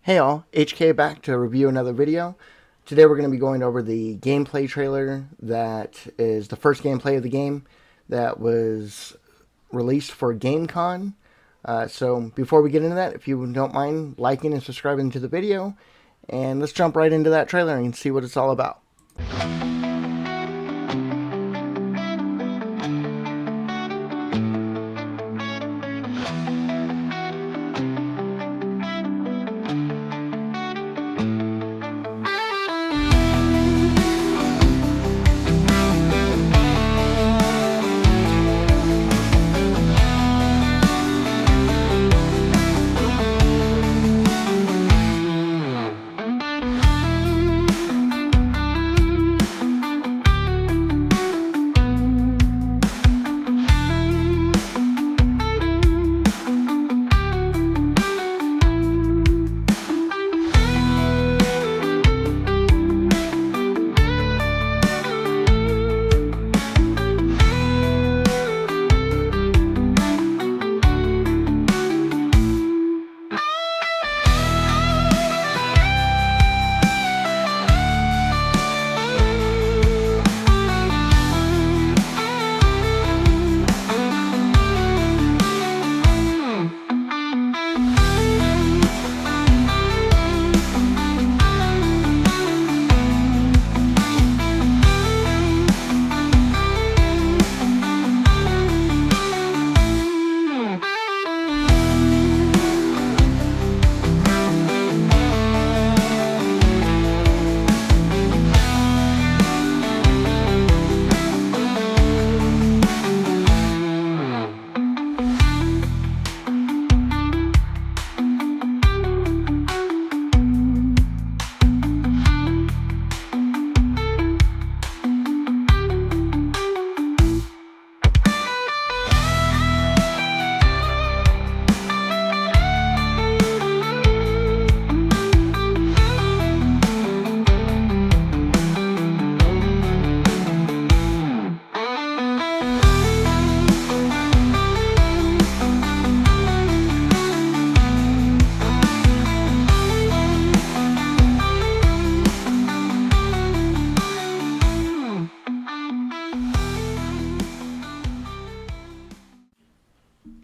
Hey all, HK back to review another video. Today we're going to be going over the gameplay trailer that is the first gameplay of the game that was released for GameCon. So before we get into that, if you don't mind liking and subscribing to the video, and let's jump right into that trailer and see what it's all about.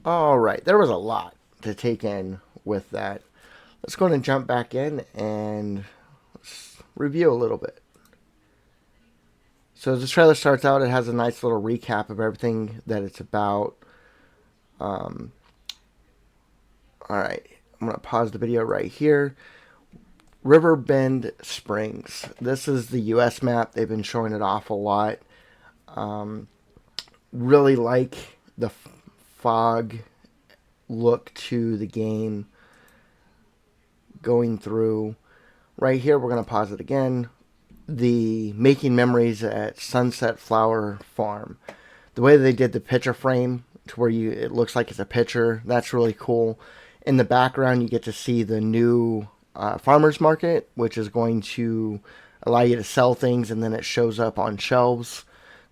Alright, there was a lot to take in with that. Let's go ahead and jump back in and let's review a little bit. So as the trailer starts out, it has a nice little recap of everything that it's about. Alright, I'm going to pause the video right here. Riverbend Springs. This is the US map. They've been showing it off a lot. Really like the fog look to the game going through. Right here, we're going to pause it again. The making memories at Sunset Flower Farm. The way they did the picture frame to where it looks like it's a picture, that's really cool. In the background, you get to see the new farmers market, which is going to allow you to sell things, and then it shows up on shelves.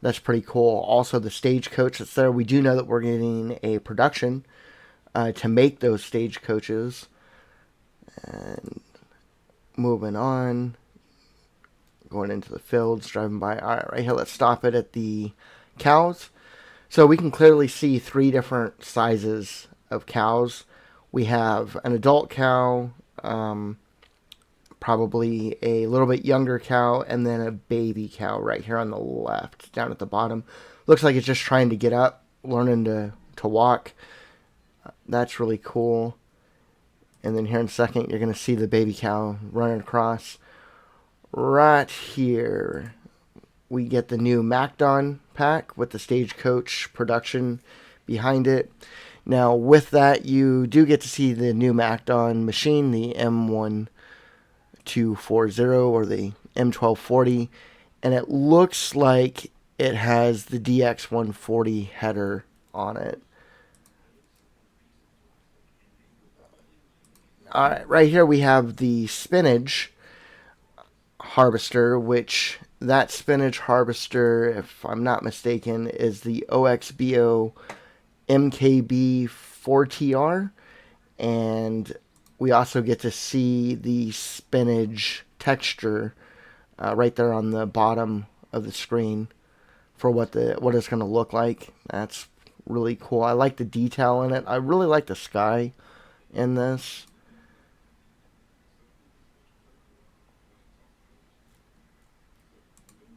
That's pretty cool. Also, the stagecoach that's there. We do know that we're getting a production to make those stagecoaches. And moving on, going into the fields, driving by. All right, right here, let's stop it at the cows. So we can clearly see three different sizes of cows. We have an adult cow, probably a little bit younger cow, and then a baby cow right here on the left, down at the bottom. Looks like it's just trying to get up, learning to walk. That's really cool. And then here in a second, you're going to see the baby cow running across. Right here, we get the new MacDon pack with the Stagecoach production behind it. Now, with that, you do get to see the new MacDon machine, the M1240 or the M1240, and it looks like it has the DX140 header on it. Alright, right here we have the spinach harvester, which that spinach harvester, if I'm not mistaken, is the OXBO MKB 4TR. And we also get to see the spinach texture right there on the bottom of the screen for what it's going to look like. That's really cool. I like the detail in it. I really like the sky in this.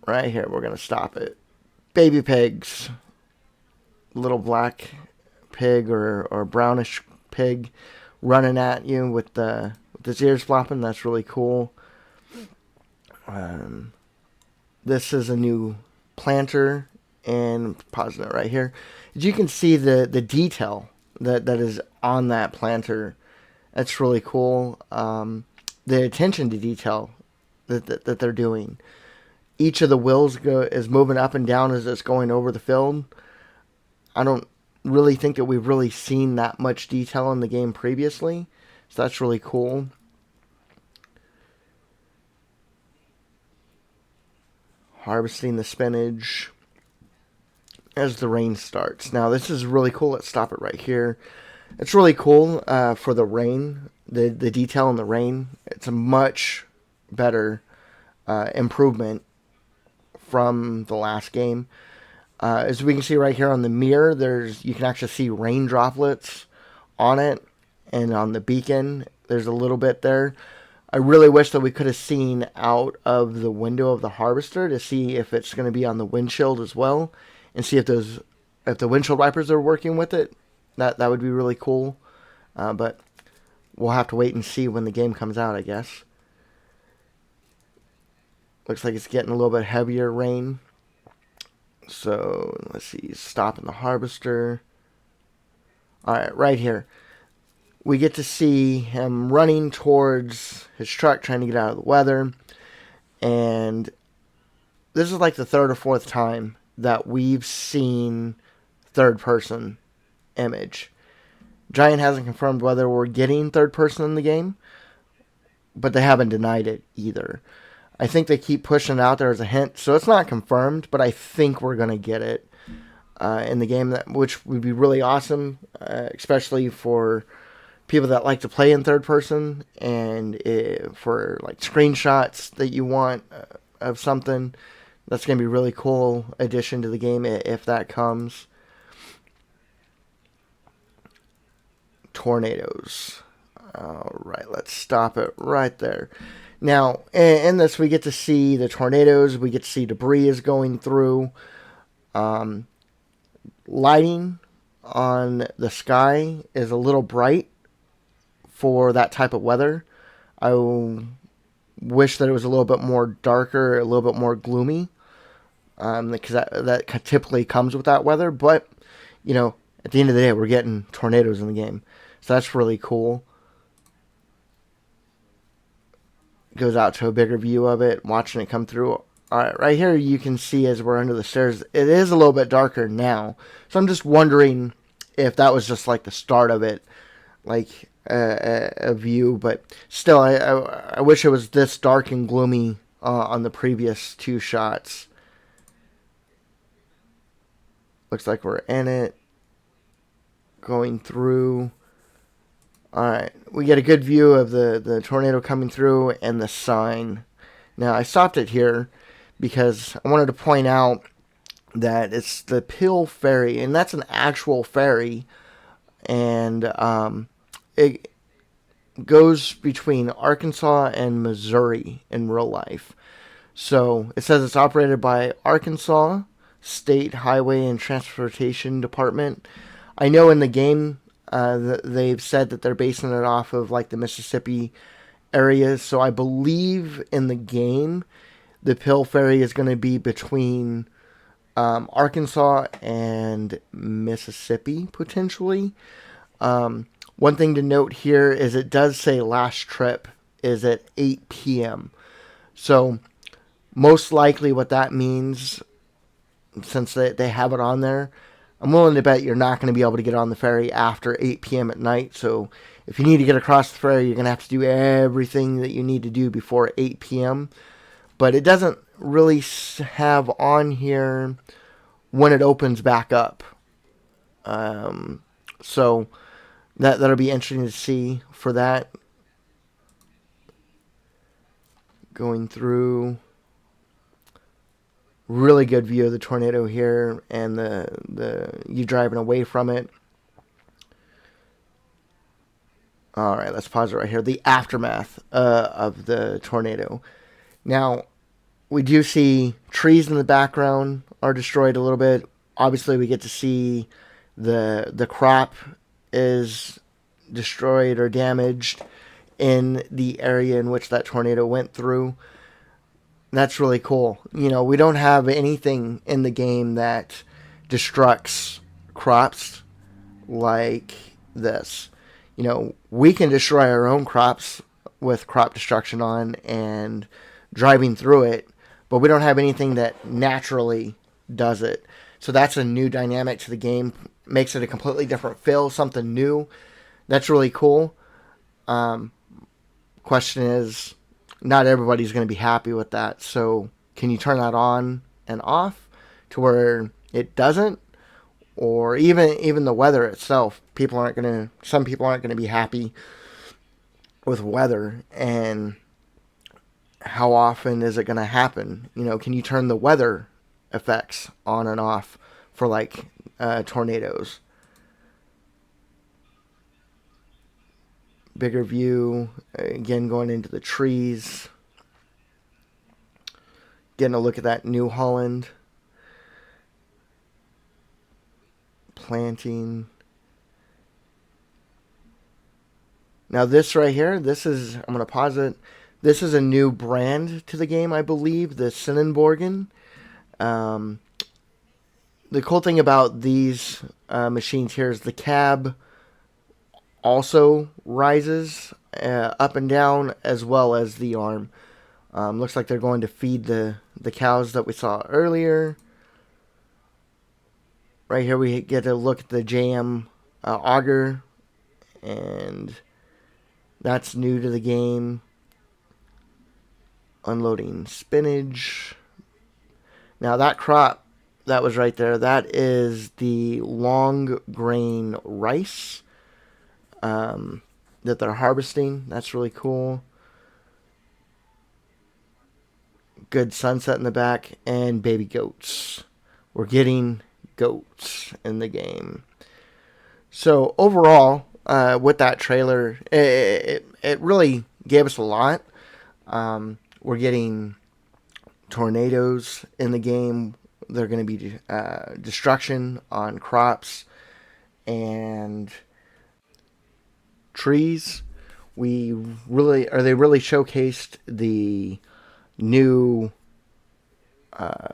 Right here, we're going to stop it. Baby pigs. Little black pig or brownish pig running at you with his ears flopping. That's really cool. This is a new planter, and pausing it right here. As you can see the detail that is on that planter. That's really cool. The attention to detail that they're doing. Each of the wheels is moving up and down as it's going over the field. I don't really think that we've really seen that much detail in the game previously, so that's really cool. Harvesting the spinach as the rain starts. Now this is really cool. Let's stop it right here. It's really cool for the rain, the detail in the rain. It's a much better improvement from the last game. As we can see right here on the mirror, you can actually see rain droplets on it, and on the beacon, there's a little bit there. I really wish that we could have seen out of the window of the harvester to see if it's going to be on the windshield as well, and see if the windshield wipers are working with it. That would be really cool, but we'll have to wait and see when the game comes out, I guess. Looks like it's getting a little bit heavier rain. So, let's see, stopping the harvester. Alright, right here. We get to see him running towards his truck, trying to get out of the weather. And this is like the third or fourth time that we've seen third person image. Giant hasn't confirmed whether we're getting third person in the game, but they haven't denied it either. I think they keep pushing it out there as a hint, so it's not confirmed, but I think we're going to get it in the game, which would be really awesome, especially for people that like to play in third person, and for like screenshots that you want of something. That's going to be a really cool addition to the game if that comes. Tornadoes. Alright, let's stop it right there. Now, in this, we get to see the tornadoes. We get to see debris is going through. Lighting on the sky is a little bright for that type of weather. I wish that it was a little bit more darker, a little bit more gloomy, because that typically comes with that weather. But, you know, at the end of the day, we're getting tornadoes in the game. So that's really cool. Goes out to a bigger view of it, watching it come through. Alright, right here you can see as we're under the stairs, it is a little bit darker now. So I'm just wondering if that was just like the start of it, like a view. But still, I wish it was this dark and gloomy on the previous two shots. Looks like we're in it. Going through. Alright, we get a good view of the tornado coming through and the sign. Now, I stopped it here because I wanted to point out that it's the Pill Ferry, and that's an actual ferry, and it goes between Arkansas and Missouri in real life. So, it says it's operated by Arkansas State Highway and Transportation Department. I know in the game, they've said that they're basing it off of like the Mississippi areas. So I believe in the game, the Pill Ferry is going to be between Arkansas and Mississippi, potentially. One thing to note here is it does say last trip is at 8 p.m. So most likely what that means, since they have it on there, I'm willing to bet you're not going to be able to get on the ferry after 8 p.m. at night. So if you need to get across the ferry, you're going to have to do everything that you need to do before 8 p.m. But it doesn't really have on here when it opens back up. So that'll be interesting to see for that. Going through. Really good view of the tornado here, and the you driving away from it. All right, let's pause it right here. The aftermath of the tornado. Now, we do see trees in the background are destroyed a little bit. Obviously, we get to see the crop is destroyed or damaged in the area in which that tornado went through. That's really cool. You know, we don't have anything in the game that destructs crops like this. You know, we can destroy our own crops with crop destruction on and driving through it, but we don't have anything that naturally does it. So that's a new dynamic to the game. Makes it a completely different feel, something new. That's really cool. Question is, not everybody's going to be happy with that. So can you turn that on and off to where it doesn't? Or even the weather itself, some people aren't going to be happy with weather, and how often is it going to happen? You know, can you turn the weather effects on and off for like tornadoes? Bigger view, again going into the trees, getting a look at that New Holland planting. Now this right here, I'm going to pause it. This is a new brand to the game, I believe, the Sonnenborgen. The cool thing about these machines here is the cab also rises up and down, as well as the arm. Looks like they're going to feed the cows that we saw earlier. Right here we get to look at the JM auger, and that's new to the game. Unloading spinach. Now that crop that was right there, that is the long grain rice that they're harvesting. That's really cool. Good sunset in the back, and baby goats. We're getting goats in the game. So overall, with that trailer, it really gave us a lot. We're getting tornadoes in the game. They're going to be destruction on crops and trees. They really showcased the new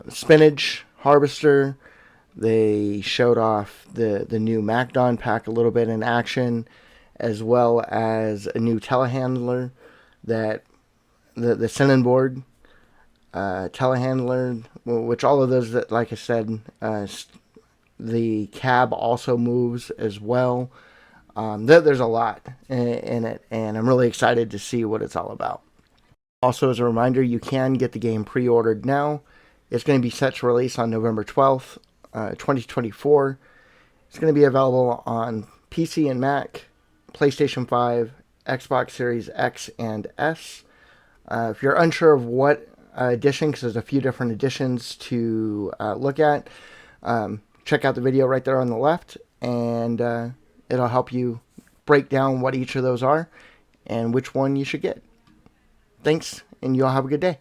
spinach harvester. They showed off the new MacDon pack a little bit in action, as well as a new telehandler that the Sonnenborg telehandler, which all of those that, like I said, the cab also moves as well. There's a lot in it, and I'm really excited to see what it's all about. Also, as a reminder, you can get the game pre-ordered now. It's going to be set to release on November 12th, 2024. It's going to be available on PC and Mac, PlayStation 5, Xbox Series X and S. If you're unsure of what edition, because there's a few different editions to look at, check out the video right there on the left, and it'll help you break down what each of those are and which one you should get. Thanks, and you all have a good day.